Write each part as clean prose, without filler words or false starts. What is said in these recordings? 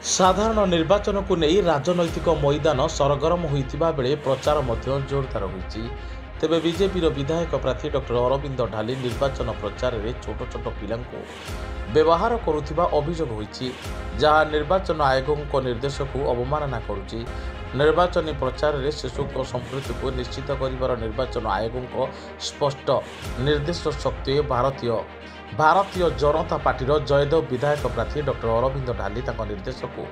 ସାଧାରଣ ନିର୍ବାଚନକୁ ନେଇ ରାଜନୈତିକ ମଇଦାନ ସରଗରମ ହୋଇଥିବା ବେଳେ ପ୍ରଚାର ମଧ୍ୟ ଜୋରଦାର ହୋଇଛି। ତେବେ ବିଜେପିର ବିଧାୟକ ପ୍ରାର୍ଥୀ ଡକ୍ଟର ଅରବିନ୍ଦ ଢାଲି ନିର୍ବାଚନ ପ୍ରଚାରରେ ଛୋଟ ଛୋଟ ପିଲାଙ୍କୁ ବ୍ୟବହାର କରୁଥିବା ଅଭିଯୋଗ ହୋଇଛି, ଯାହା ନିର୍ବାଚନ ଆୟୋଗଙ୍କ ନିର୍ଦ୍ଦେଶକୁ ଅବମାନନା କରୁଛି। ନିର୍ବାଚନୀ ପ୍ରଚାରରେ ଶିଶୁଙ୍କ ସମ୍ପୃକ୍ତିକୁ ନିଶ୍ଚିତ କରିବାର ନିର୍ବାଚନ ଆୟୋଗଙ୍କ ସ୍ପଷ୍ଟ ନିର୍ଦ୍ଦେଶ ସତ୍ତ୍ୱେ ଭାରତୀୟ ଜନତା ପାର୍ଟିର ଜୟଦେବ ବିଧାୟକ ପ୍ରାର୍ଥୀ ଡକ୍ଟର ଅରବିନ୍ଦ ଢାଲି ତାଙ୍କ ନିର୍ଦ୍ଦେଶକୁ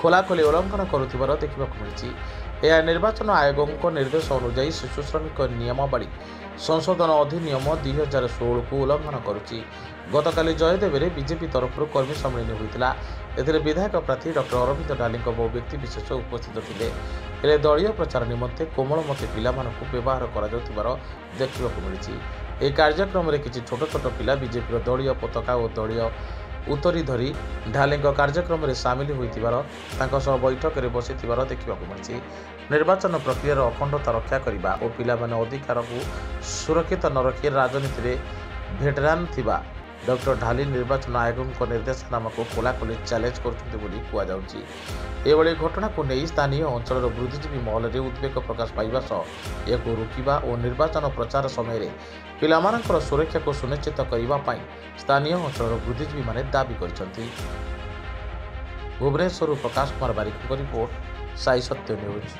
ଖୋଲାଖୋଲି ଉଲ୍ଲଂଘନ କରୁଥିବାର ଦେଖିବାକୁ ମିଳିଛି। ଏହା ନିର୍ବାଚନ ଆୟୋଗଙ୍କ ନିର୍ଦ୍ଦେଶ ଅନୁଯାୟୀ ଶିଶୁ ଶ୍ରମିକ ନିୟମାବଳୀ ସଂଶୋଧନ ଅଧିନିୟମ 2016କୁ ଉଲ୍ଲଂଘନ କରୁଛି। ଗତକାଲି ଜୟଦେବରେ ବିଜେପି ତରଫରୁ କର୍ମୀ ସମ୍ମିଳନୀ ହୋଇଥିଲା। ଏଥିରେ ବିଧାୟକ ପ୍ରାର୍ଥୀ ଡକ୍ଟର ଅରବିନ୍ଦ ଢାଲିଙ୍କ ବହୁ ବ୍ୟକ୍ତିବିଶେଷ ଉପସ୍ଥିତ ଥିଲେ। ହେଲେ ଦଳୀୟ ପ୍ରଚାର ନିମନ୍ତେ କୋମଳମତି ପିଲାମାନଙ୍କୁ ବ୍ୟବହାର କରାଯାଉଥିବାର ଦେଖିବାକୁ ମିଳିଛି। ଏହି କାର୍ଯ୍ୟକ୍ରମରେ କିଛି ଛୋଟ ଛୋଟ ପିଲା ବିଜେପିର ଦଳୀୟ ପତାକା ଓ ଦଳୀୟ ଉତ୍ତରୀ ଧରି ଢାଲିଙ୍କ କାର୍ଯ୍ୟକ୍ରମରେ ସାମିଲ ହୋଇଥିବାର, ତାଙ୍କ ସହ ବୈଠକରେ ବସିଥିବାର ଦେଖିବାକୁ ମିଳିଛି। ନିର୍ବାଚନ ପ୍ରକ୍ରିୟାର ଅଖଣ୍ଡତା ରକ୍ଷା କରିବା ଓ ପିଲାମାନେ ଅଧିକାରକୁ ସୁରକ୍ଷିତ ନ ରଖି ରାଜନୀତିରେ ଭେଟରାନ୍ ଥିବା ଡକ୍ଟର ଢାଲି ନିର୍ବାଚନ ଆୟୋଗଙ୍କ ନିର୍ଦ୍ଦେଶନାମାକୁ ଖୋଲାଖୋଲି ଚ୍ୟାଲେଞ୍ଜ କରୁଛନ୍ତି ବୋଲି କୁହାଯାଉଛି। ଏଭଳି ଘଟଣାକୁ ନେଇ ସ୍ଥାନୀୟ ଅଞ୍ଚଳର ବୁଦ୍ଧିଜୀବୀ ମହଲରେ ଉଦ୍ବେଗ ପ୍ରକାଶ ପାଇବା ସହ ଏହାକୁ ରୋକିବା ଓ ନିର୍ବାଚନ ପ୍ରଚାର ସମୟରେ ପିଲାମାନଙ୍କର ସୁରକ୍ଷାକୁ ସୁନିଶ୍ଚିତ କରିବା ପାଇଁ ସ୍ଥାନୀୟ ଅଞ୍ଚଳର ବୁଦ୍ଧିଜୀବୀମାନେ ଦାବି କରିଛନ୍ତି। ଭୁବନେଶ୍ୱରରୁ ପ୍ରକାଶ କୁମାର ବାରିକଙ୍କ ରିପୋର୍ଟ, ସାଇ ସତ୍ୟ ନ୍ୟୁଜ୍।